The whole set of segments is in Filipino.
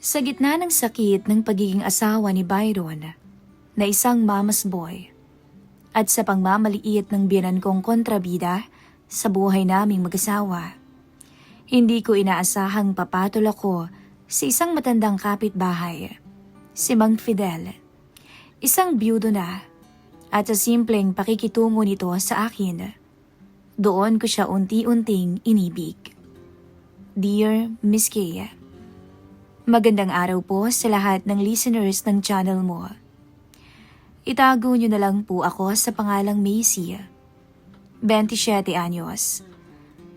Sa gitna ng sakit ng pagiging asawa ni Byron, na isang mama's boy, at sa pangmamaliit ng biyanan kong kontrabida sa buhay naming mag-asawa, hindi ko inaasahang papatol ako sa isang matandang kapitbahay, si Mang Fidel, isang byudo na, at sa simpleng pakikitungo nito sa akin, doon ko siya unti-unting inibig. Dear Miss Kay, magandang araw po sa lahat ng listeners ng channel mo. Itago niyo na lang po ako sa pangalang Macy, 27 anyos.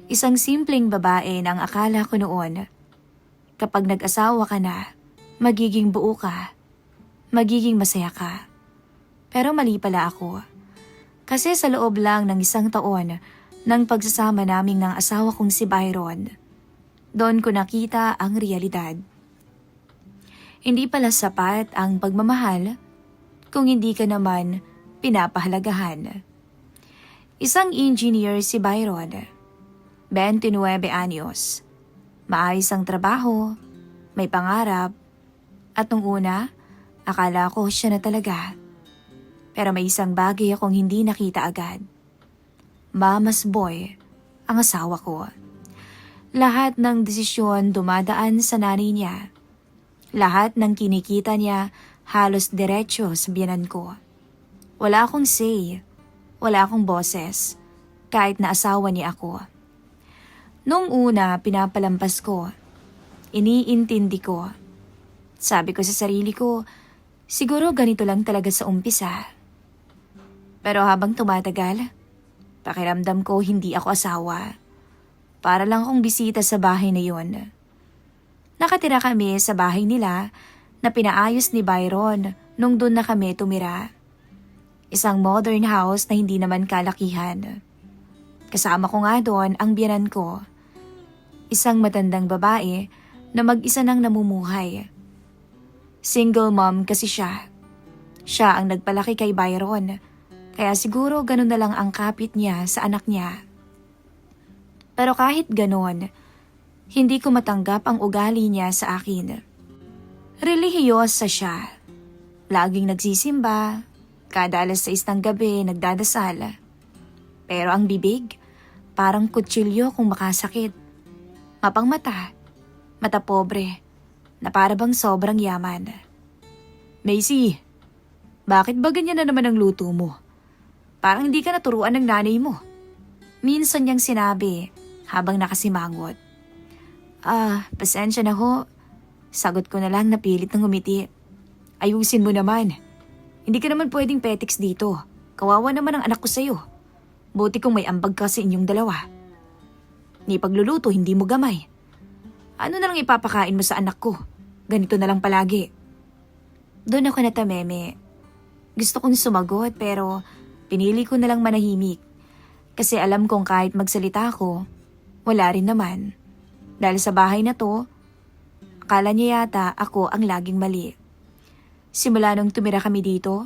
Isang simpleng babae na ang akala ko noon, kapag nag-asawa ka na, magiging buo ka, magiging masaya ka. Pero mali pala ako. Kasi sa loob lang ng isang taon ng pagsasama naming ng asawa kong si Byron, doon ko nakita ang realidad. Hindi pala sapat ang pagmamahal kung hindi ka naman pinapahalagahan. Isang engineer si Byron, 29 anyos. Maayos ang trabaho, may pangarap, at nung una, akala ko siya na talaga. Pero may isang bagay akong hindi nakita agad. Mama's boy, ang asawa ko. Lahat ng desisyon dumadaan sa nanay niya. Lahat ng kinikita niya halos diretso sa biyanan ko. Wala akong say, wala akong boses, kahit na asawa niya ako. Nung una, pinapalampas ko. Iniintindi ko. Sabi ko sa sarili ko, siguro ganito lang talaga sa umpisa. Pero habang tumatagal, pakiramdam ko hindi ako asawa. Para lang akong bisita sa bahay na yon. Nakatira kami sa bahay nila na pinaayos ni Byron nung doon na kami tumira. Isang modern house na hindi naman kalakihan. Kasama ko nga doon ang biyanan ko. Isang matandang babae na mag-isa nang namumuhay. Single mom kasi siya. Siya ang nagpalaki kay Byron, kaya siguro ganun na lang ang kapit niya sa anak niya. Pero kahit ganun, hindi ko matanggap ang ugali niya sa akin. Relihiyosa siya. Laging nagsisimba, kada 6:00 ng gabi nagdadasal. Pero ang bibig, parang kutsilyo kung makasakit. Mapang mata pobre, na para bang sobrang yaman. Macy, bakit ba ganyan na naman ang luto mo? Parang hindi ka naturuan ng nanay mo. Minsan niyang sinabi habang nakasimangot. Pasensya na ho. Sagot ko na lang na pilit ng ngumiti. Ayusin mo naman. Hindi ka naman pwedeng petiks dito. Kawawa naman ang anak ko sa'yo. Buti kung may ambag ka sa inyong dalawa. Ni pagluluto, hindi mo gamay. Ano na lang ipapakain mo sa anak ko? Ganito na lang palagi. Doon ako natameme. Gusto kong sumagot pero pinili ko na lang manahimik. Kasi alam kong kahit magsalita ako, wala rin naman. Dahil sa bahay na to, akala niya yata ako ang laging mali. Simula nung tumira kami dito,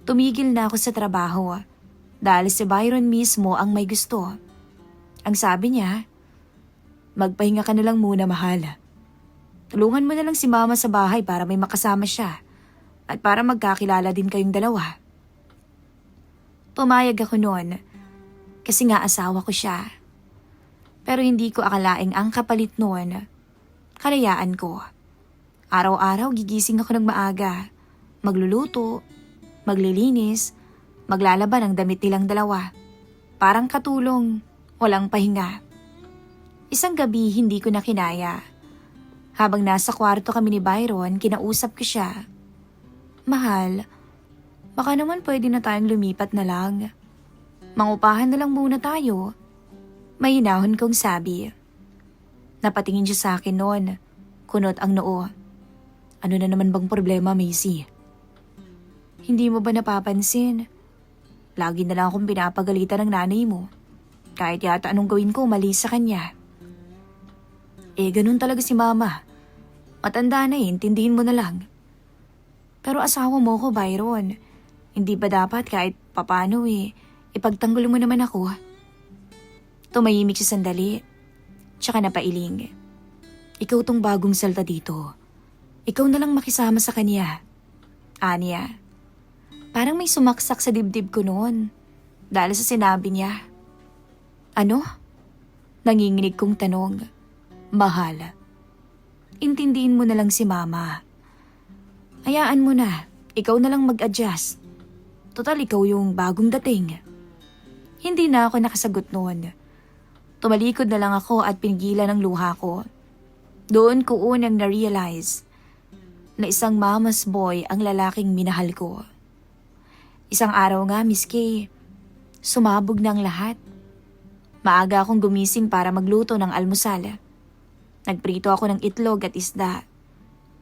tumigil na ako sa trabaho. Dahil si Byron mismo ang may gusto. Ang sabi niya, magpahinga ka na lang muna, mahal. Tulungan mo na lang si mama sa bahay para may makasama siya at para magkakilala din kayong dalawa. Pumayag ako noon kasi nga asawa ko siya. Pero hindi ko akalaing ang kapalit noon, kalayaan ko. Araw-araw gigising ako ng maaga, magluluto, maglilinis, maglalaba ng damit nilang dalawa. Parang katulong, walang pahinga. Isang gabi hindi ko na kinaya. Habang nasa kwarto kami ni Byron, kinausap ko siya. Mahal, baka naman pwede na tayong lumipat na lang. Mangupahan na lang muna tayo. May hinahon kong sabi. Napatingin siya sa akin noon. Kunot ang noo. Ano na naman bang problema, Macy? Hindi mo ba napapansin? Lagi na lang akong pinapagalitan ng nanay mo. Kahit yata anong gawin ko, mali sa kanya. Ganun talaga si mama. Matanda na intindihin mo na lang. Pero asawa mo ko, Byron. Hindi ba dapat kahit papano ipagtanggol mo naman ako? Tumahimik siya sandali. Tsaka napailing. Ikaw tong bagong salta dito. Ikaw na lang makisama sa kanya. Anya. Parang may sumaksak sa dibdib ko noon dahil sa sinabi niya. Ano? Nanginginig kong tanong. Mahal. Intindihin mo na lang si mama. Hayaan mo na. Ikaw na lang mag-adjust. Total, ikaw yung bagong dating. Hindi na ako nakasagot noon. Tumalikod na lang ako at pinigilan ang luha ko. Doon ko unang na-realize na isang mama's boy ang lalaking minahal ko. Isang araw nga, Miss Kay, sumabog na ang lahat. Maaga akong gumising para magluto ng almusal. Nagprito ako ng itlog at isda.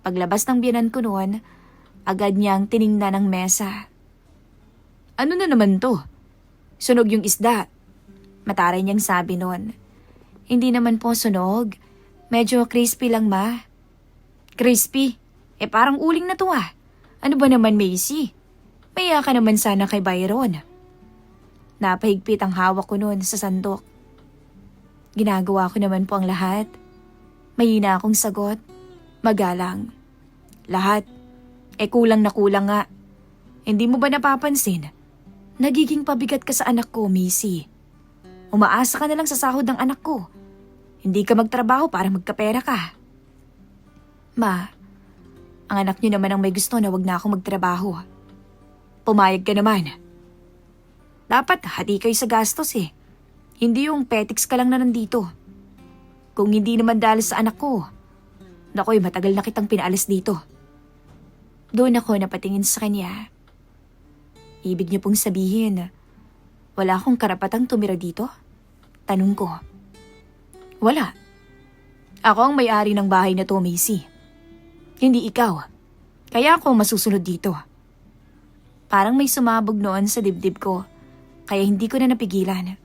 Paglabas ng biyanan ko noon, agad niyang tiningnan ang mesa. Ano na naman to? Sunog yung isda. Mataray niyang sabi noon. Hindi naman po sunog. Medyo crispy lang, ma. Crispy? Parang uling na to ah. Ano ba naman, Macy? Maya ka naman sana kay Byron. Napahigpit ang hawak ko noon sa sandok. Ginagawa ko naman po ang lahat. Mahina akong sagot. Magalang. Lahat. Kulang na kulang nga. Hindi mo ba napapansin? Nagiging pabigat ka sa anak ko, Macy. Umaasa ka na lang sa sahod ng anak ko. Hindi ka magtrabaho para magkapera ka. Ma, ang anak niyo naman ang may gusto na wag na ako magtrabaho. Pumayag ka naman. Dapat hati kayo sa gastos eh. Hindi yung petiks ka lang na nandito. Kung hindi naman dahil sa anak ko, nakoy matagal na kitang pinaalis dito. Doon ako napatingin sa kanya. Ibig niyo pong sabihin, wala akong karapatang tumira dito? Tanong ko. Wala. Ako ang may-ari ng bahay na to, Macy. Hindi ikaw. Kaya ako masusunod dito. Parang may sumabog noon sa dibdib ko, kaya hindi ko na napigilan.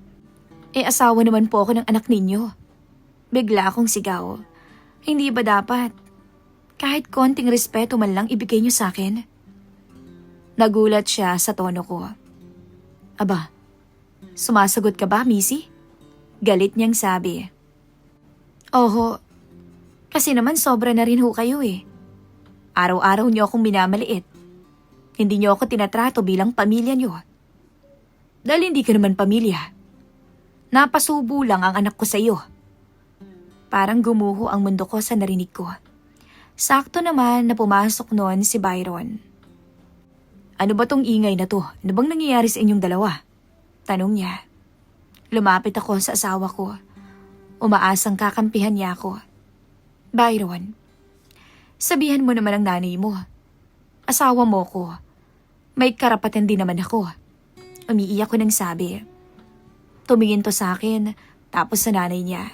Asawa naman po ako ng anak ninyo. Bigla akong sigaw. Hindi ba dapat? Kahit konting respeto man lang ibigay niyo sa akin? Nagulat siya sa tono ko. Aba, sumasagot ka ba, Missy? Galit niyang sabi. Oho, kasi naman sobra na rin ho kayo eh. Araw-araw niyo akong minamaliit. Hindi niyo ako tinatrato bilang pamilya niyo. Dahil hindi ka naman pamilya. Napasubo lang ang anak ko sa iyo. Parang gumuho ang mundo ko sa narinig ko. Sakto naman na pumasok noon si Byron. Ano ba tong ingay na to? Ano bang nangyayari sa inyong dalawa? Tanong niya. Lumapit ako sa asawa ko. Umaasang kakampihan niya ako. Byron, sabihan mo naman ang nanay mo. Asawa mo ko. May karapatan din naman ako. Umiiyak ko nang sabi. Tumingin to sa akin, tapos sa nanay niya.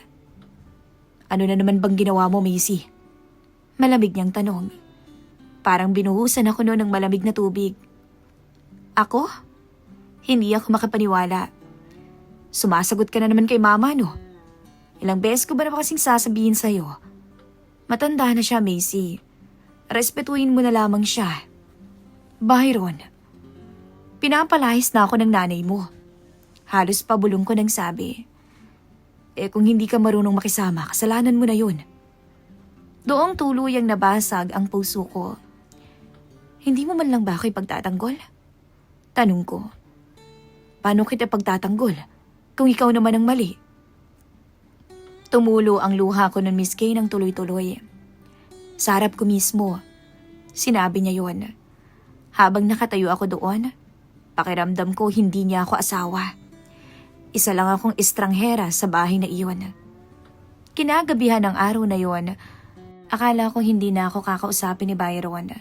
Ano na naman bang ginawa mo, Macy? Malamig niyang tanong. Parang binuhusan ako noon ng malamig na tubig. Ako? Hindi ako makapaniwala. Sumasagot ka na naman kay mama, no? Ilang beses ko ba na kasing sasabihin sa'yo? Matanda na siya, Macy. Respetuhin mo na lamang siya. Byron, pinapalahis na ako ng nanay mo. Halos pabulong ko nang sabi. Kung hindi ka marunong makisama, kasalanan mo na yun. Doong tuluyang nabasag ang puso ko. Hindi mo man lang ba ako'y pagtatanggol? Tanong ko. Paano kita pagtatanggol kung ikaw naman ang mali? Tumulo ang luha ko nun, Miss Kay, ng tuloy-tuloy. Sa harap ko mismo, sinabi niya yon. Habang nakatayo ako doon, pakiramdam ko hindi niya ako asawa. Isa lang akong estranghera sa bahay na iyon. Kinagabihan ng araw na yon, akala ko hindi na ako kakausapin ni Byron.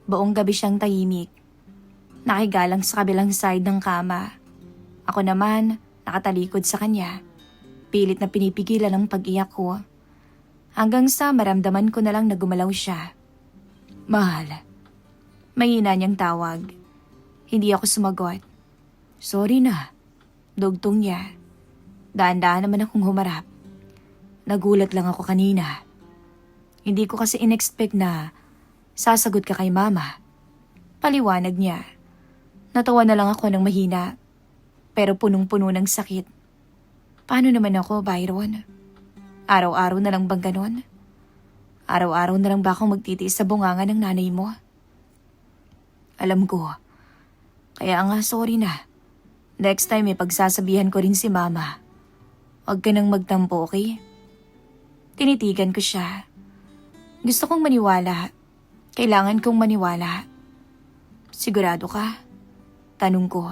Buong gabi siyang tahimik. Nakigalang sa kabilang side ng kama. Ako naman, nakatalikod sa kanya. Pilit na pinipigilan ang pag-iyak ko. Hanggang sa maramdaman ko na lang na gumalaw siya. Mahal. Mahina niyang tawag. Hindi ako sumagot. Sorry na. Dugtong niya. Daan-daan naman akong humarap. Nagulat lang ako kanina. Hindi ko kasi in-expect na sasagot ka kay mama. Paliwanag niya. Natawa na lang ako ng mahina. Pero punong-puno ng sakit. Paano naman ako, Byron? Araw-araw na lang bang ganon? Araw-araw na lang ba akong magtitiis sa bunganga ng nanay mo? Alam ko. Kaya nga sorry na. Next time pagsasabihan ko rin si mama. Huwag ka nang magtampo, okay? Tinitigan ko siya. Gusto kong maniwala. Kailangan kong maniwala. Sigurado ka? Tanong ko.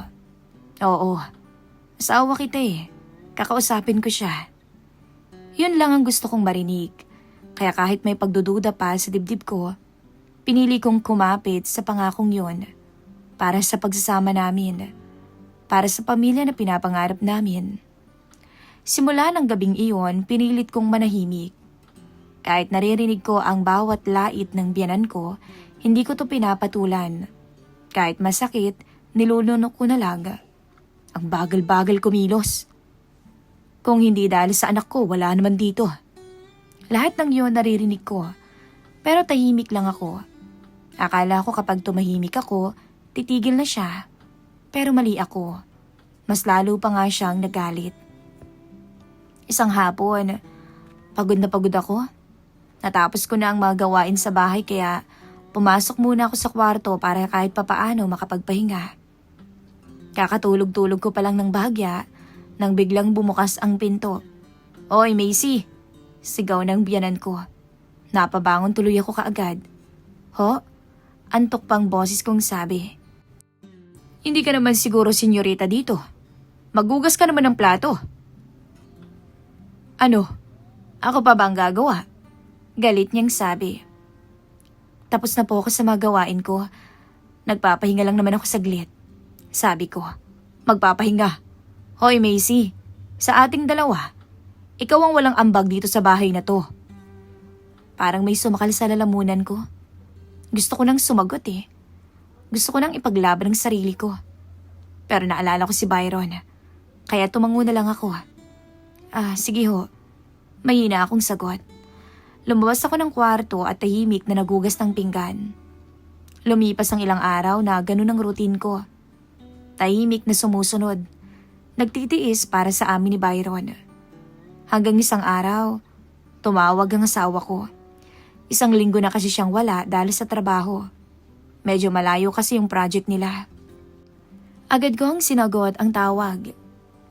Oo. Asawa kita Kakausapin ko siya. Yun lang ang gusto kong marinig. Kaya kahit may pagdududa pa sa dibdib ko, pinili kong kumapit sa pangakong yun para sa pagsasama namin, para sa pamilya na pinapangarap namin. Simula ng gabing iyon, pinilit kong manahimik. Kahit naririnig ko ang bawat lait ng biyanan ko, hindi ko to pinapatulan. Kahit masakit, nilulunok ko na lang. Ang bagal-bagal kumilos. Kung hindi dahil sa anak ko, wala naman dito. Lahat ng yun naririnig ko, pero tahimik lang ako. Akala ko kapag tumahimik ako, titigil na siya. Pero mali ako. Mas lalo pa nga siyang nagalit. Isang hapon, pagod na pagod ako. Natapos ko na ang mga gawain sa bahay kaya pumasok muna ako sa kwarto para kahit papaano makapagpahinga. Kakatulog-tulog ko pa lang ng bahagya nang biglang bumukas ang pinto. Oy, Macy! Sigaw ng biyanan ko. Napabangon tuloy ako kaagad. Ho? Antok pang boses kong sabi. Hindi ka naman siguro senyorita dito. Magugas ka naman ng plato. Ano? Ako pa ba ang gagawa? Galit niyang sabi. Tapos na po ako sa mga gawain ko. Nagpapahinga lang naman ako saglit. Sabi ko, magpapahinga. Hoy Macy, sa ating dalawa, ikaw ang walang ambag dito sa bahay na to. Parang may sumakal sa lalamunan ko. Gusto ko nang sumagot Gusto ko nang ipaglaban ang sarili ko. Pero naalala ko si Byron. Kaya tumango na lang ako. Sige ho. Mahina akong sagot. Lumabas ako ng kwarto at tahimik na nagugas ng pinggan. Lumipas ang ilang araw na ganun ang routine ko. Tahimik na sumusunod. Nagtitiis para sa amin ni Byron. Hanggang isang araw, tumawag ang asawa ko. Isang linggo na kasi siyang wala dahil sa trabaho. Medyo malayo kasi yung project nila. Agad kong sinagot ang tawag.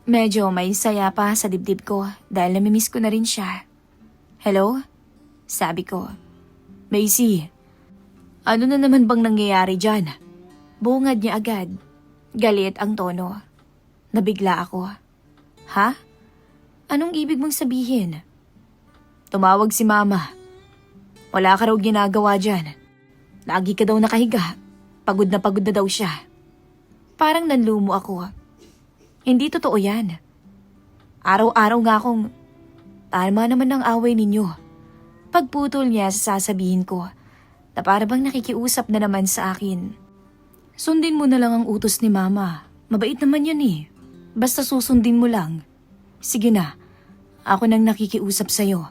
Medyo may saya pa sa dibdib ko dahil namimiss ko na rin siya. Hello? Sabi ko. Macy, ano na naman bang nangyayari dyan? Bungad niya agad. Galit ang tono. Nabigla ako. Ha? Anong ibig mong sabihin? Tumawag si mama. Wala ka raw ginagawa dyan. Lagi ka daw nakahiga. Pagod na daw siya. Parang nanlumo ako. Hindi totoo yan. Araw-araw nga akong, tama naman ang away ninyo. Pagputol niya sasabihin ko na para bang nakikiusap na naman sa akin. Sundin mo na lang ang utos ni mama. Mabait naman yan Basta susundin mo lang. Sige na, ako nang nakikiusap sa'yo.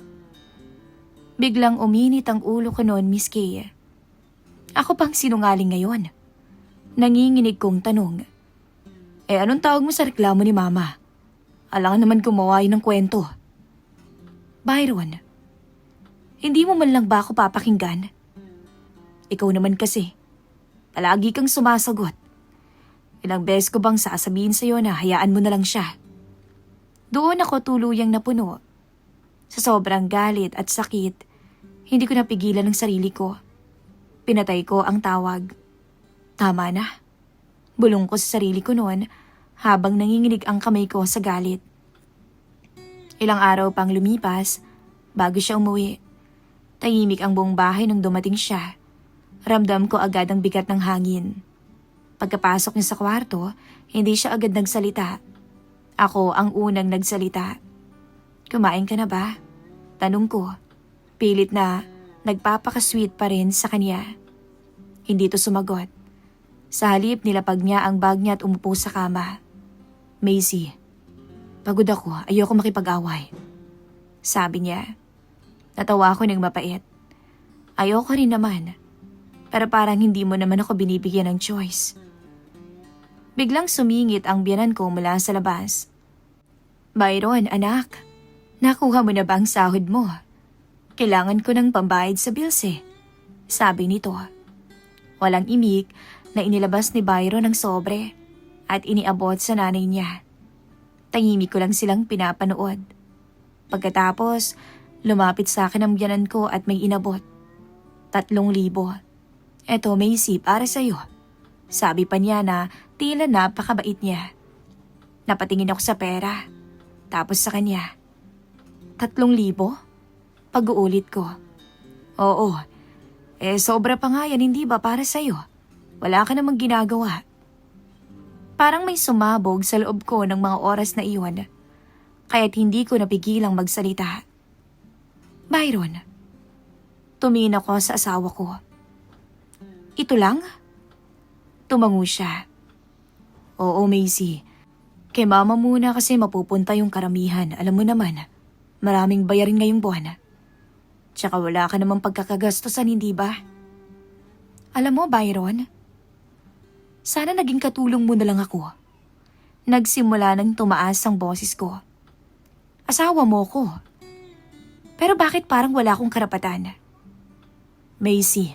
Biglang uminit ang ulo ko noon, Miss Kay. Ako pang sinungaling ngayon. Nanginginig kong tanong. Anong tawag mo sa reklamo ni mama? Alangan naman gumawa ng kwento. Byron, hindi mo man lang ba ako papakinggan? Ikaw naman kasi, palagi kang sumasagot. Ilang beses ko bang sasabihin sa'yo na hayaan mo na lang siya? Doon ako tuluyang napuno. Sa sobrang galit at sakit, hindi ko napigilan ang sarili ko. Pinatay ko ang tawag. Tama na. Bulong ko sa sarili ko noon habang nanginginig ang kamay ko sa galit. Ilang araw pang lumipas bago siya umuwi. Tahimik ang buong bahay nung dumating siya. Ramdam ko agad ang bigat ng hangin. Pagkapasok niya sa kwarto, hindi siya agad nagsalita. Ako ang unang nagsalita. Kumain ka na ba? Tanong ko. Pilit na nagpapakasweet pa rin sa kanya. Hindi to sumagot. Sa halip nilapag niya ang bag niya at umupo sa kama. Macy, pagod ako, ayoko makipag-away. Sabi niya. Natawa ako ng mapait. Ayoko rin naman. Pero parang hindi mo naman ako binibigyan ng choice. Biglang sumingit ang biyanan ko mula sa labas. Byron, anak, nakuha mo na ba ang sahod mo? Kailangan ko ng pambayad sa bills eh, sabi nito. Walang imik na inilabas ni Byron ng sobre at iniabot sa nanay niya. Tahimik ko lang silang pinapanood. Pagkatapos, lumapit sa akin ang biyanan ko at may inabot. 3,000. Eto Macy, para sa'yo. Sabi pa niya na tila napakabait niya. Napatingin ako sa pera. Tapos sa kanya. 3,000? Pag-uulit ko. Oo. Sobra pa nga yan, hindi ba para sa'yo? Wala ka namang ginagawa. Parang may sumabog sa loob ko ng mga oras na iyon. Kaya't hindi ko napigilang magsalita. Byron. Tumingin ako sa asawa ko. Ito lang? Tumango siya. Oo, Macy. Kay mama muna kasi mapupunta yung karamihan. Alam mo naman, maraming bayarin ngayong buwan. Tsaka wala ka namang pagkakagastosan, hindi ba? Alam mo, Byron, sana naging katulong mo na lang ako. Nagsimula nang tumaas ang boses ko. Asawa mo ko. Pero bakit parang wala akong karapatan? Macy,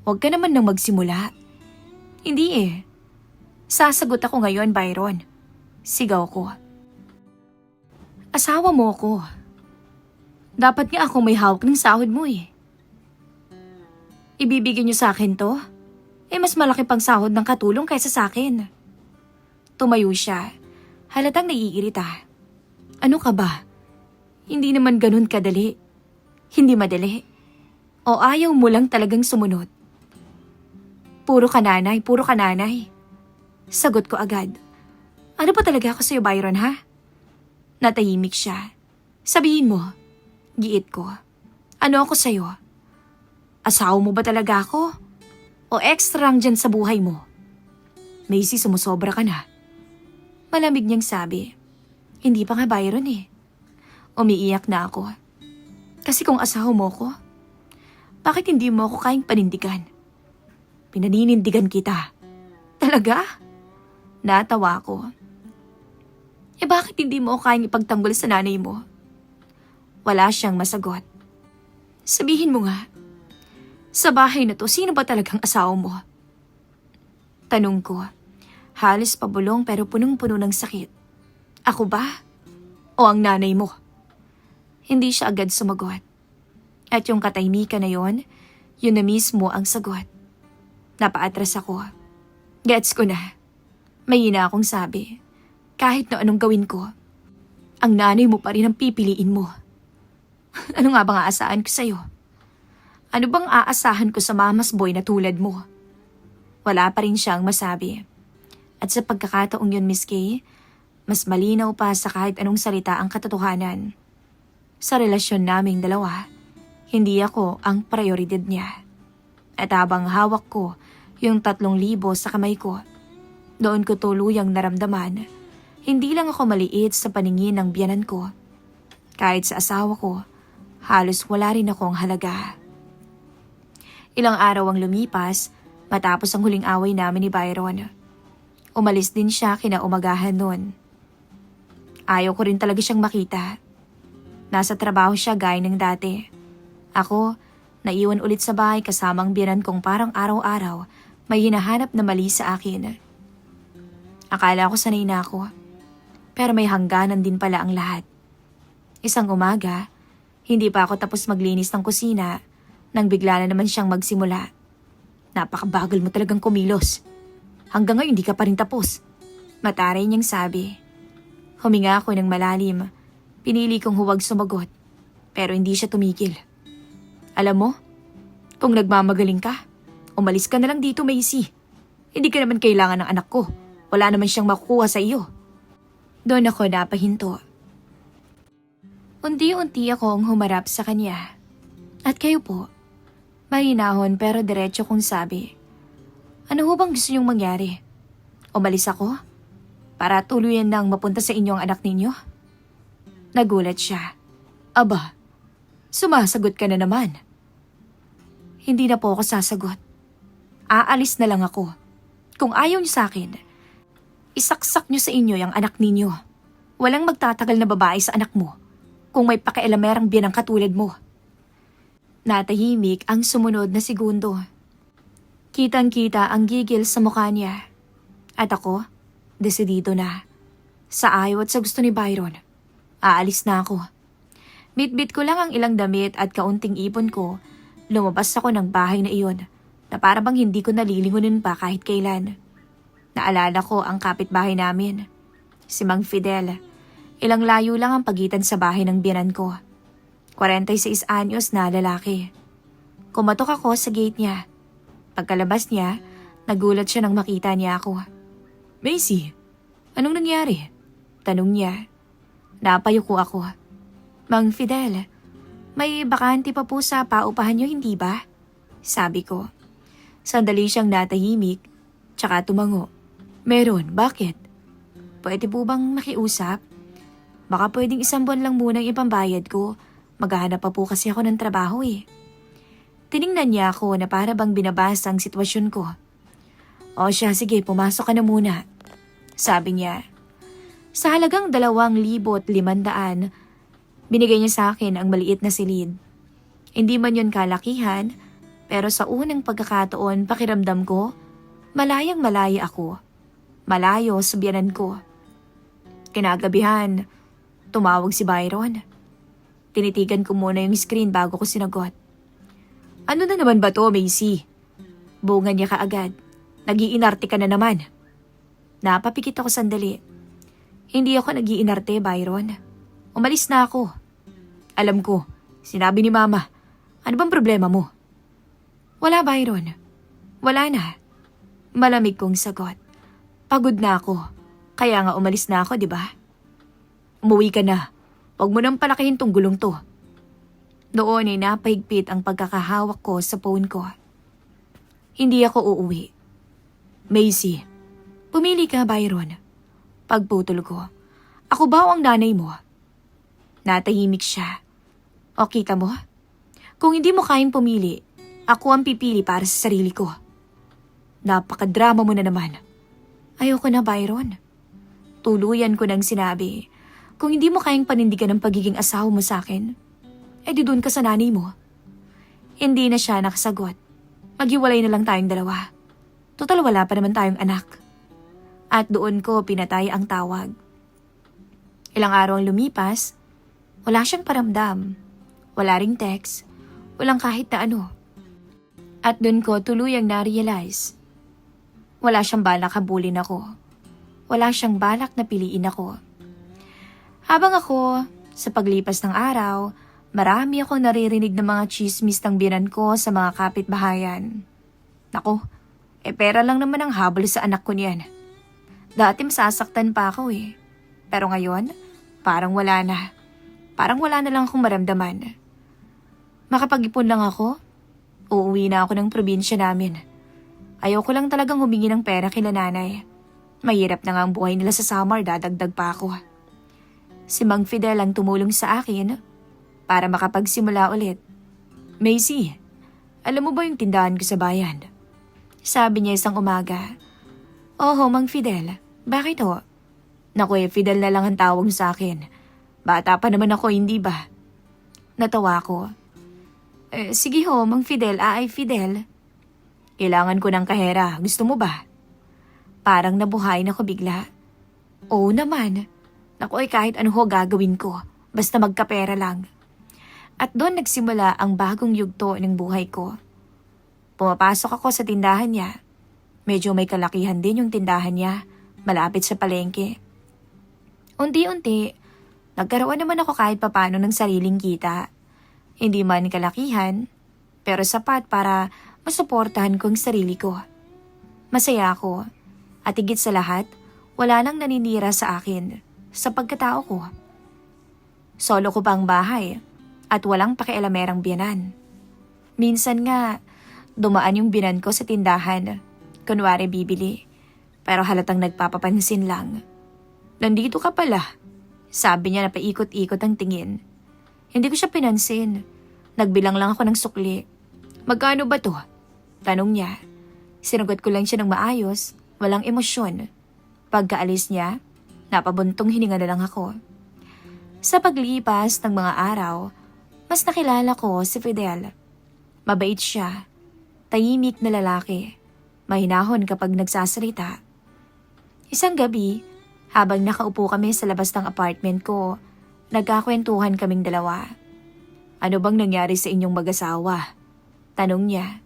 huwag ka naman nang magsimula. Hindi eh. Sasagot ako ngayon, Byron. Sigaw ko. Asawa mo ko. Dapat nga ako may hawak ng sahod mo eh. Ibibigay niyo sa akin to? Mas malaki pang sahod ng katulong kaysa sa akin. Tumayo siya. Halatang naiirita. Ano ka ba? Hindi naman ganun kadali. Hindi madali. O ayaw mo lang talagang sumunod? Puro ka nanay. Sagot ko agad. Ano ba talaga ako sa'yo, Byron, ha? Natahimik siya. Sabihin mo. Giit ko. Ano ako sa'yo? Asawa mo ba talaga ako? O ekstrang dyan sa buhay mo? Macy, sumusobra ka na. Malamig niyang sabi. Hindi pa nga, Byron eh. Umiiyak na ako. Kasi kung asawa mo ko, bakit hindi mo ako kayang panindigan? Pinaninindigan kita. Talaga? Natawa ko. Bakit hindi mo ako kayang ipagtanggol sa nanay mo? Wala siyang masagot. Sabihin mo nga, sa bahay na to, sino ba talagang asawa mo? Tanong ko, halos pabulong pero punong-puno ng sakit. Ako ba? O ang nanay mo? Hindi siya agad sumagot. At yung katahimikan na yon, yun na mismo ang sagot. Napaatras ako. Gets ko na. May ina akong sabi. Kahit na anong gawin ko, ang nanay mo pa rin ang pipiliin mo. Ano nga bang aasahan ko sa'yo? Ano bang aasahan ko sa mamas boy na tulad mo? Wala pa rin siyang masabi. At sa pagkakataong yun, Miss Kay, mas malinaw pa sa kahit anong salita ang katotohanan. Sa relasyon naming dalawa, hindi ako ang prioridad niya. At habang hawak ko yung 3,000 sa kamay ko, doon ko tuluyang naramdaman, hindi lang ako maliit sa paningin ng biyanan ko. Kahit sa asawa ko, halos wala rin akong halaga. Ilang araw ang lumipas matapos ang huling away namin ni Byron. Umalis din siya kinaumagahan noon. Ayaw ko rin talaga siyang makita. Nasa trabaho siya gaya ng dati. Ako, naiwan ulit sa bahay kasamang biyanan kong parang araw-araw may hinahanap na mali sa akin. Akala ko sanay na ako. Pero may hangganan din pala ang lahat. Isang umaga, hindi pa ako tapos maglinis ng kusina nang bigla na naman siyang magsimula. Napakabagal mo talagang kumilos. Hanggang ngayon di ka pa rin tapos. Mataray niyang sabi. Huminga ako ng malalim. Pinili kong huwag sumagot. Pero hindi siya tumigil. Alam mo, kung nagmamagaling ka, umalis ka na lang dito, Macy. Hindi ka naman kailangan ng anak ko. Wala naman siyang makukuha sa iyo. Doon ako napahinto. Unti-unti akong humarap sa kanya. At kayo po? Mahinahon pero diretso kong sabi. Ano ho bang gusto niyong mangyari? Umalis ako? Para tuluyan nang mapunta sa inyo ang anak ninyo? Nagulat siya. Aba, sumasagot ka na naman. Hindi na po ako sasagot. Aalis na lang ako. Kung ayaw niyo sa akin, isaksak niyo sa inyo yung anak ninyo. Walang magtatagal na babae sa anak mo kung may pakialamerang biyanang katulad mo. Natahimik ang sumunod na segundo. Kitang-kita ang gigil sa mukha niya. At ako, desidido na. Sa ayaw at sa gusto ni Byron, aalis na ako. Bitbit ko lang ang ilang damit at kaunting ipon ko, lumabas ako ng bahay na iyon na para bang hindi ko nalilingunin pa kahit kailan. Naalala ko ang kapitbahay namin, si Mang Fidel. Ilang layo lang ang pagitan sa bahay ng biyanan ko. 46 anyos na lalaki. Kumatok ako sa gate niya. Pagkalabas niya, nagulat siya nang makita niya ako. "Macy, anong nangyari?" tanong niya. Napayuko ako. "Mang Fidel, may bakante pa po sa paupahan niyo, hindi ba?" sabi ko. Sandali siyang natahimik, tsaka tumango. "Meron, bakit? Pwede po bang makiusap? Baka pwedeng 1 buwan lang munang ipambayad ko. Maghahanap pa po kasi ako ng trabaho eh." Tiningnan niya ako na para bang binabasa ang sitwasyon ko. "O siya, sige, pumasok ka na muna," sabi niya. Sa halagang 2,500, binigay niya sa akin ang maliit na silid. Hindi man yon kalakihan, pero sa unang pagkakataon pakiramdam ko, malayang malaya ako. Malayo sa biyanan ko. Kinagabihan, tumawag si Byron. Tinitigan ko muna yung screen bago ko sinagot. "Ano na naman ba to, Macy?" Bunga niya kaagad. "Nag-iinarte ka na naman." Napapikit ako sandali. "Hindi ako nag-iinarte, Byron. Umalis na ako." "Alam ko, sinabi ni Mama. Ano bang problema mo?" "Wala, Byron. Wala na." Malamig kong sagot. "Pagod na ako. Kaya nga umalis na ako, di ba?" "Umuwi ka na. Huwag mo nang palakihin tong gulong to." Noon ay napahigpit ang pagkakahawak ko sa phone ko. "Hindi ako uuwi." "Macy, pumili ka, Byron." Pagputol ko. "Ako ba o ang nanay mo?" Natahimik siya. "O kita mo? Kung hindi mo kayang pumili, ako ang pipili para sa sarili ko." Napakadrama mo na naman. "Ayoko na, Byron." Tuluyan ko nang sinabi. "Kung hindi mo kayang panindigan ang pagiging asawa mo sa akin, edi doon ka sa nanay mo." Hindi na siya nakasagot. Maghiwalay na lang tayong dalawa. Total wala pa naman tayong anak. At doon ko pinatay ang tawag. Ilang araw ang lumipas, wala siyang paramdam. Wala ring text, walang kahit na ano. At doon ko tuluyang na-realize. Wala siyang balak habulin ako. Wala siyang balak na piliin ako. Habang ako, sa paglipas ng araw, marami akong naririnig ng mga chismis ng biyanan ko sa mga kapitbahayan. Naku, pera lang naman ang habol sa anak ko niyan. Dati masasaktan pa ako eh. Pero ngayon, parang wala na. Parang wala na lang akong maramdaman. Makapag-ipon lang ako, uuwi na ako ng probinsya namin. Ayoko lang talagang humingi ng pera kila nanay. Mahirap na nga ang buhay nila sa summer, dadagdag pa ako. Si Mang Fidel ang tumulong sa akin para makapagsimula ulit. "Macy, alam mo ba yung tindahan ko sa bayan?" sabi niya isang umaga. "Oho, Mang Fidel. Bakit ho?" "Naku Fidel na lang ang tawag sa akin. Bata pa naman ako, hindi ba?" Natawa ko. Sige ho, Mang Fidel, ay Fidel." "Kailangan ko ng kahera. Gusto mo ba?" Parang nabuhay na ko bigla. "Oo naman. Naku kahit ano ho gagawin ko. Basta magkapera lang." At doon nagsimula ang bagong yugto ng buhay ko. Pumapasok ako sa tindahan niya. Medyo may kalakihan din yung tindahan niya, malapit sa palengke. Unti-unti, nagkaroon naman ako kahit papano ng sariling kita. Hindi man kalakihan, pero sapat para masuportahan ko ang sarili ko. Masaya ako, at higit sa lahat, wala nang naninira sa akin sa pagkatao ko. Solo ko pa ang bahay at walang pakialamerang biyanan. Minsan nga, dumaan yung biyanan ko sa tindahan, kunwari bibili, pero halatang nagpapapansin lang. "Nandito ka pala," sabi niya na paikot-ikot ang tingin. Hindi ko siya pinansin. Nagbilang lang ako ng sukli. "Magkano ba to?" tanong niya. Sinagot ko lang siya ng maayos, walang emosyon. Pagkaalis niya, napabuntong hininga na lang ako. Sa paglipas ng mga araw, mas nakilala ko si Fidel. Mabait siya, tahimik na lalaki, mahinahon kapag nagsasalita. Isang gabi, habang nakaupo kami sa labas ng apartment ko, nagkakwentuhan kaming dalawa. Ano bang nangyari sa inyong mag-asawa? Tanong niya.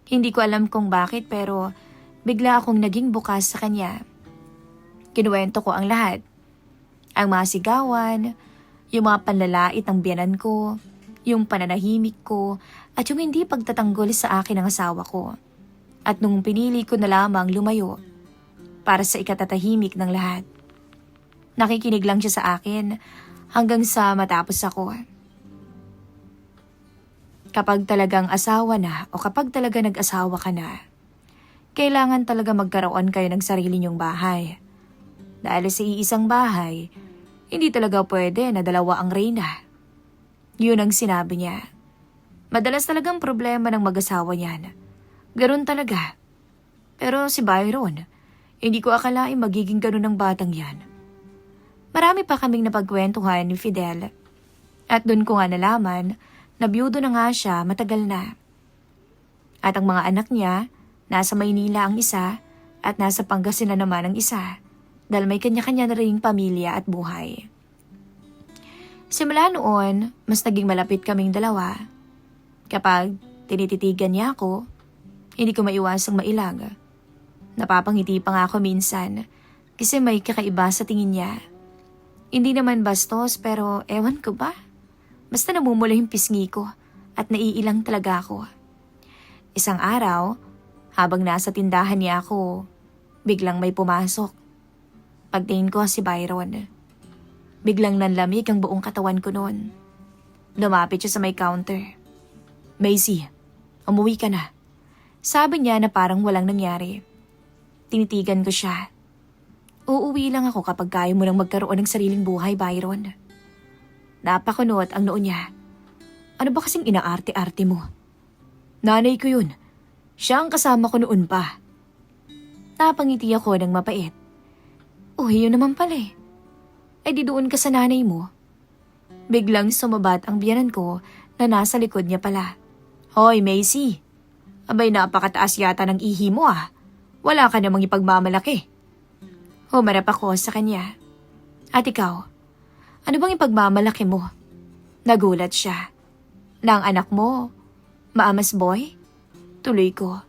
Hindi ko alam kung bakit pero bigla akong naging bukas sa kanya. Kinuwento ko ang lahat. Ang mga sigawan, yung mga panlalait ng biyanan ko, yung pananahimik ko, at yung hindi pagtatanggol sa akin ng asawa ko. At nung pinili ko na lamang lumayo para sa ikatatahimik ng lahat. Nakikinig lang siya sa akin hanggang sa matapos ako. Kapag talagang asawa na o kapag talaga nag-asawa ka na, kailangan talaga magkaroon kayo ng sarili niyong bahay. Dahil sa iisang bahay, hindi talaga pwede na dalawa ang reyna. Yun ang sinabi niya. Madalas talagang problema ng mag-asawa niyan. Ganun talaga. Pero si Byron, hindi ko akalain magiging ganun ang batang yan. Marami pa kaming napagkwentuhan ni Fidel. At dun ko nga nalaman na biyudo na nga siya matagal na. At ang mga anak niya, nasa Maynila ang isa at nasa Pangasinan naman ang isa dahil may kanya-kanya na ring pamilya at buhay. Simula noon, mas naging malapit kaming dalawa. Kapag tinititigan niya ako, hindi ko maiwasang mailag. Napapangiti pa nga ako minsan kasi may kakaiba sa tingin niya. Hindi naman bastos pero ewan ko ba? Basta namumula yung pisngi ko at naiilang talaga ako. Isang araw, habang nasa tindahan niya ako, biglang may pumasok. Pagtingin ko si Byron. Biglang nanlamig ang buong katawan ko noon. Lumapit siya sa may counter. Macy, umuwi ka na. Sabi niya na parang walang nangyari. Tinitigan ko siya. Uuwi lang ako kapag kaya mo nang magkaroon ng sariling buhay, Byron. Napakunot ang noo niya. Ano ba kasing inaarte-arte mo? Nanay ko yun. Siya ang kasama ko noon pa. Napangiti ako ng mapait. Uy, yun naman pala eh. Ay di doon ka sa nanay mo. Biglang sumabat ang biyanan ko na nasa likod niya pala. Hoy, Macy. Abay napakataas yata ng ihi mo ah. Wala ka namang ipagmamalaki. Humarap ako sa kanya. At ikaw, ano bang ipagmamalaki mo? Nagulat siya. Na ang anak mo, maamas boy? Tuloy ko,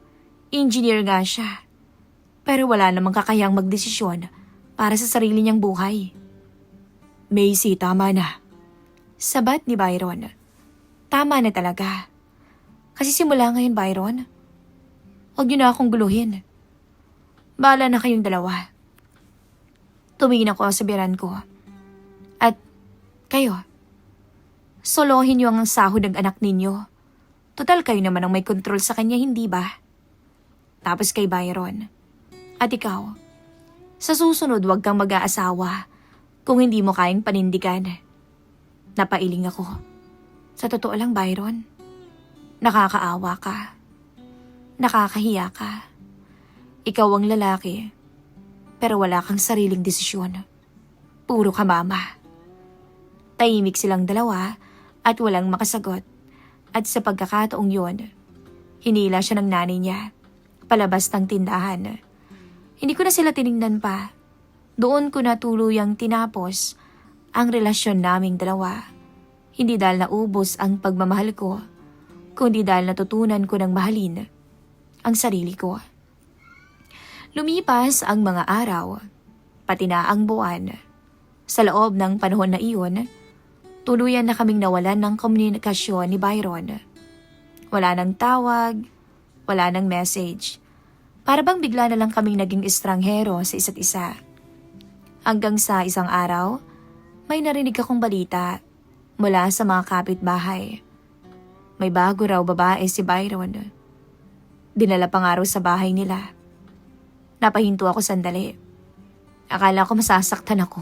engineer nga siya. Pero wala namang kakayang magdesisyon para sa sarili niyang buhay. Macy, tama na. Sabat ni Byron. Tama na talaga. Kasi simula ngayon, Byron, huwag niyo na akong guluhin. Bahala na kayong dalawa. Tumingin ako sa biran ko. At kayo, solohin niyo ang sahod ng anak ninyo. Total kayo naman ang may kontrol sa kanya, hindi ba? Tapos kay Byron. At ikaw, sa susunod huwag kang mag-aasawa kung hindi mo kayang panindigan. Napailing ako. Sa totoo lang, Byron, nakakaawa ka. Nakakahiya ka. Ikaw ang lalaki, pero wala kang sariling desisyon. Puro ka mama. Tahimik silang dalawa at walang makasagot. At sa pagkakataong yon, hinila siya ng nanay niya, palabas ng tindahan. Hindi ko na sila tiningnan pa. Doon ko na tuluyang tinapos ang relasyon naming dalawa. Hindi dahil naubos ang pagmamahal ko, kundi dahil natutunan ko ng mahalin ang sarili ko. Lumipas ang mga araw, pati na ang buwan. Sa loob ng panahon na iyon, tuluyan na kaming nawalan ng komunikasyon ni Byron. Wala nang tawag, wala nang message. Para bang bigla na lang kaming naging estranghero sa isa't isa. Hanggang sa isang araw, may narinig akong balita mula sa mga kapitbahay. May bago raw babae si Byron. Dinala pa nga raw sa bahay nila. Napahinto ako sandali. Akala ko masasaktan ako.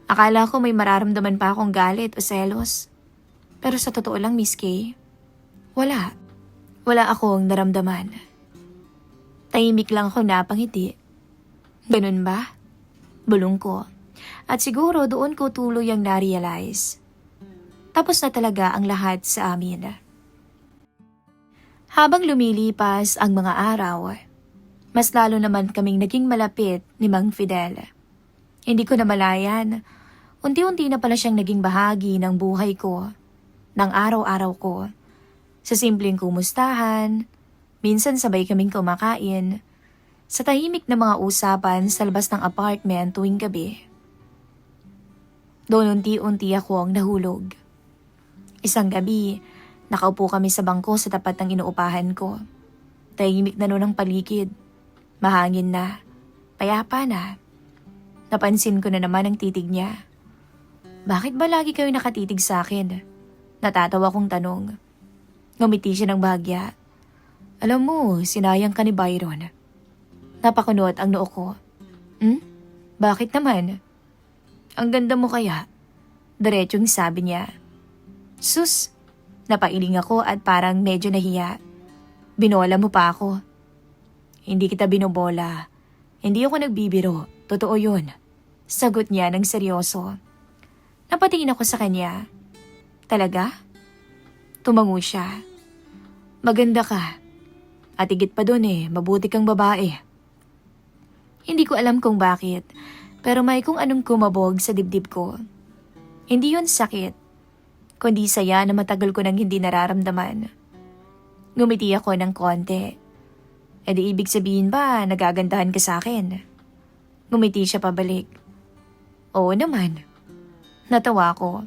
Akala ko may mararamdaman pa akong galit o selos. Pero sa totoo lang, Miss Kay, wala. Wala akong naramdaman. Tahimik lang ako napangiti. Ganun ba? Bulong ko. At siguro doon ko tuluyang na-realize. Tapos na talaga ang lahat sa amin. Habang lumilipas ang mga araw, mas lalo naman kaming naging malapit ni Mang Fidel. Hindi ko namalayan, unti-unti na pala siyang naging bahagi ng buhay ko, ng araw-araw ko. Sa simpleng kumustahan, minsan sabay kaming kumakain, sa tahimik na mga usapan sa labas ng apartment tuwing gabi. Doon unti-unti akong nahulog. Isang gabi, nakaupo kami sa bangko sa tapat ng inuupahan ko. Tahimik na noon ang paligid. Mahangin na. Payapa na. Napansin ko na naman ang titig niya. Bakit ba lagi kayo nakatitig sa akin? Natatawa kong tanong. Ngumiti siya ng bahagya. Alam mo, sinayang ka ni Byron. Napakunot ang noo ko. Bakit naman? Ang ganda mo kaya? Diretsong sabi niya. Sus! Napailing ako at parang medyo nahiya. Binola mo pa ako. Hindi kita binobola. Hindi ako nagbibiro. Totoo yun. Sagot niya ng seryoso. Napatingin ako sa kanya. Talaga? Tumango siya. Maganda ka. At higit pa dun mabuti kang babae. Hindi ko alam kung bakit, pero may kung anong kumabog sa dibdib ko. Hindi yun sakit, kundi saya na matagal ko nang hindi nararamdaman. Ngumiti ako ng konti. E di ibig sabihin ba nagagandahan ka sa akin? Ngumiti siya pabalik. Oo naman. Natawa ko.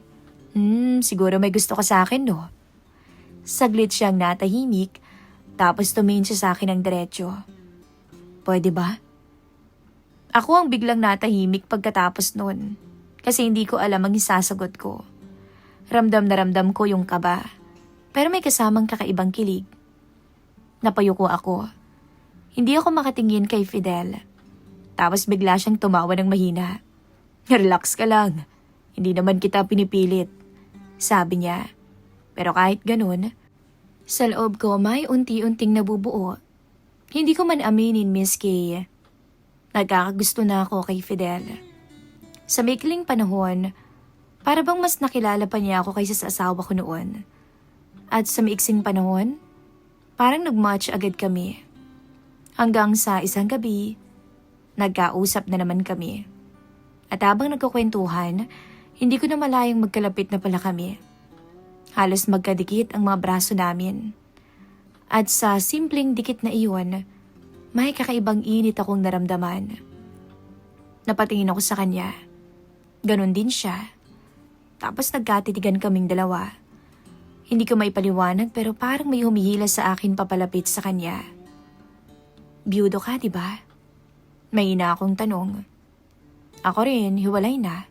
Siguro may gusto ka sa akin, no? Saglit siyang natahimik, tapos tumingin siya sa akin ng diretsyo. Pwede ba? Ako ang biglang natahimik pagkatapos nun, kasi hindi ko alam ang isasagot ko. Ramdam na ramdam ko yung kaba, pero may kasamang kakaibang kilig. Napayuko ako. Hindi ako makatingin kay Fidel. Tapos bigla siyang tumawa ng mahina. Relax ka lang. Hindi naman kita pinipilit. Sabi niya. Pero kahit ganun, sa loob ko may unti-unting nabubuo. Hindi ko man aminin, Miss Kay. Nagkakagusto na ako kay Fidel. Sa maikling panahon, para bang mas nakilala pa niya ako kaysa sa asawa ko noon. At sa maiksing panahon, parang nag-match agad kami. Hanggang sa isang gabi, nagkausap na naman kami. At habang nagkukwentuhan, hindi ko na malayang magkalapit na pala kami. Halos magkadikit ang mga braso namin. At sa simpleng dikit na iyon, may kakaibang init akong naramdaman. Napatingin ako sa kanya. Ganon din siya. Tapos nagkatitigan kaming dalawa. Hindi ko maipaliwanag pero parang may humihila sa akin papalapit sa kanya. Biyudo ka, diba? May ina akong tanong. Ako rin, hiwalay na.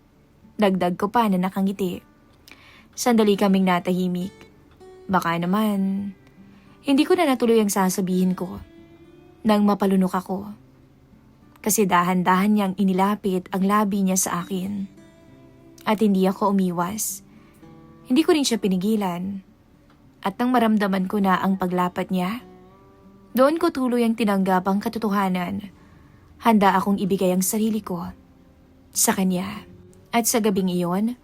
Dagdag ko pa na nakangiti. Sandali kaming natahimik. Baka naman, hindi ko na natuloy ang sasabihin ko. Nang mapalunok ako. Kasi dahan-dahan niyang inilapit ang labi niya sa akin. At hindi ako umiwas. Hindi ko rin siya pinigilan. At nang maramdaman ko na ang paglapat niya, doon ko tuloy ang tinanggap ang katotohanan. Handa akong ibigay ang sarili ko sa kanya. At sa gabing iyon,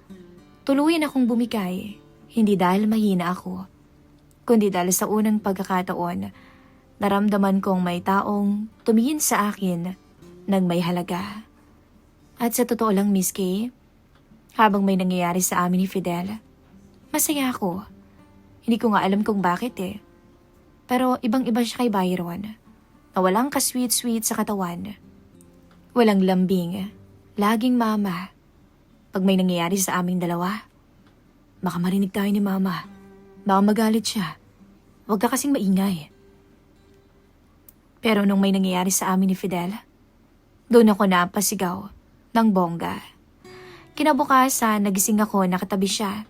tuluyan akong bumigay. Hindi dahil mahina ako, kundi dahil sa unang pagkakataon, naramdaman kong may taong tumingin sa akin ng may halaga. At sa totoo lang, Miss Kay, habang may nangyayari sa amin ni Fidel, masaya ako. Hindi ko nga alam kung bakit Pero ibang-iba siya kay Byron, na walang ka-sweet-sweet sa katawan. Walang lambing, laging mama. Pag may nangyayari sa aming dalawa, baka marinig tayo ni mama. Baka magalit siya. Huwag ka kasing maingay. Pero nung may nangyayari sa amin ni Fidel, doon ako napasigaw ng bongga. Kinabukasan, nagising ako, nakatabi siya.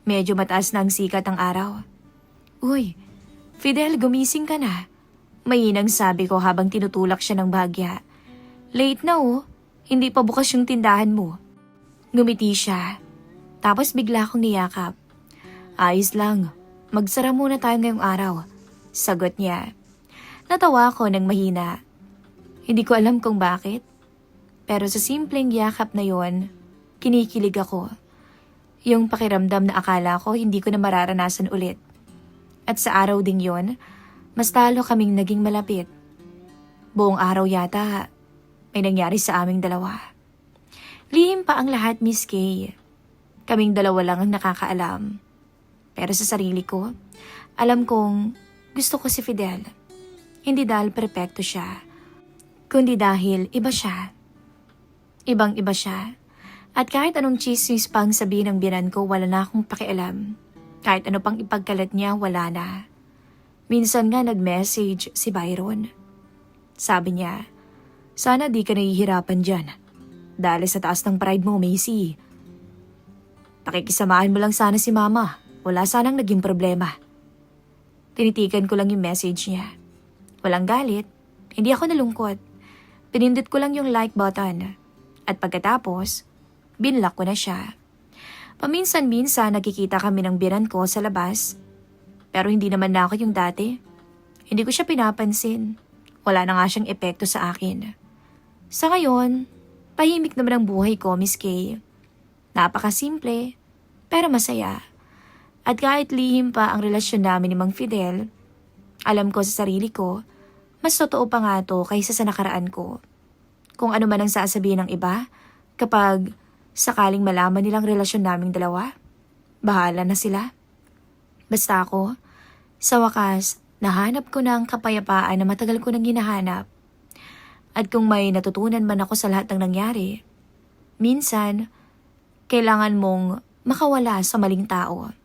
Medyo mataas na ang sikat ng araw. Uy, Fidel, gumising ka na. Mainang sabi ko habang tinutulak siya ng bahagya. Late na hindi pa bukas yung tindahan mo. Ngumiti siya. Tapos bigla akong niyakap. Ayos lang, magsara muna tayo ngayong araw. Sagot niya. Natawa ako ng mahina. Hindi ko alam kung bakit. Pero sa simpleng yakap na yon, kinikilig ako. Yung pakiramdam na akala ko hindi ko na mararanasan ulit. At sa araw ding yon, mas talo kaming naging malapit. Buong araw yata, may nangyari sa aming dalawa. Lihim pa ang lahat, Miss Kay. Kaming dalawa lang ang nakakaalam. Pero sa sarili ko, alam kong gusto ko si Fidel. Hindi dahil perpekto siya, kundi dahil iba siya. Ibang-iba siya. At kahit anong chismis pang sabihin ng biyenan ko, wala na akong pakialam. Kahit ano pang ipagkalat niya, wala na. Minsan nga nag-message si Byron. Sabi niya, sana di ka nahihirapan dyan. Dahil sa taas ng pride mo, Macy. Pakikisamahan mo lang sana si Mama. Wala sanang naging problema. Tinitikan ko lang yung message niya. Walang galit. Hindi ako nalungkot. Pinindot ko lang yung like button. At pagkatapos, binlock ko na siya. Paminsan-minsan nakikita kami ng biyenan ko sa labas. Pero hindi naman na ako yung dati. Hindi ko siya pinapansin. Wala na nga siyang epekto sa akin. Sa ngayon, tahimik naman ang buhay ko, Miss Kay. Napakasimple, pero masaya. At kahit lihim pa ang relasyon namin ni Mang Fidel, alam ko sa sarili ko, mas totoo pa nga to kaysa sa nakaraan ko. Kung ano man ang sasabihin ng iba, kapag sakaling malaman nilang relasyon naming dalawa, bahala na sila. Basta ako, sa wakas, nahanap ko ng kapayapaan na matagal ko nang hinahanap. At kung may natutunan man ako sa lahat ng nangyari, minsan, kailangan mong makawala sa maling tao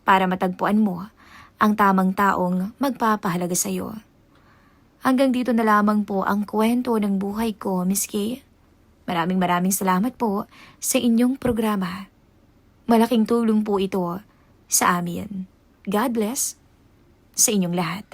para matagpuan mo ang tamang taong magpapahalaga sa iyo. Hanggang dito na lamang po ang kwento ng buhay ko, Miss Kay. Maraming salamat po sa inyong programa. Malaking tulong po ito sa amin. God bless sa inyong lahat.